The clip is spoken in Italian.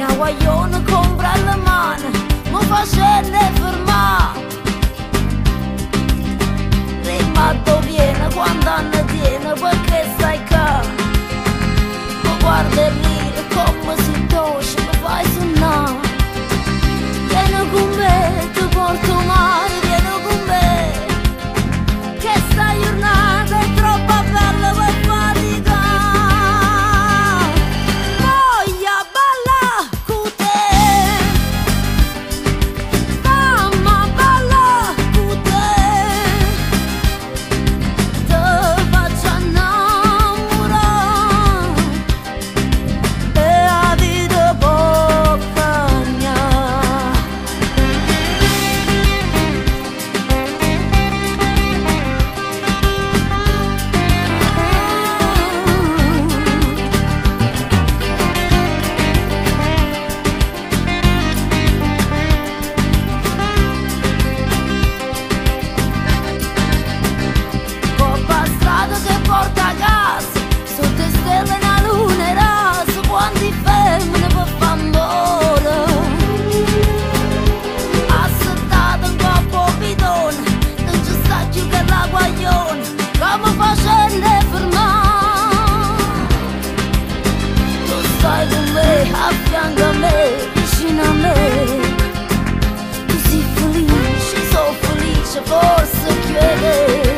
una guagliona compra la mano, mi fa scendere fermare. Rimatto viene quando hanno tiene, perché sai che mi guarda lì come si tosce, mi fai suonare. Vieni con me, ti porto mare, vieni con me, che sta giornata è troppo bella per faticare. Voglio ballare con te, mamma ballare con te, ti faccio innamorare e la vita può cambiare. Coppa strada che porta a casa, sotto stelle una luna rasa, quanti femmine per fambore. Assettata un coppo bidone, non ci sta più che la guagliona, come facendo fermare. Tu stai con me, a fianco a me, vicino a me, così felice, so felice, forse chiede.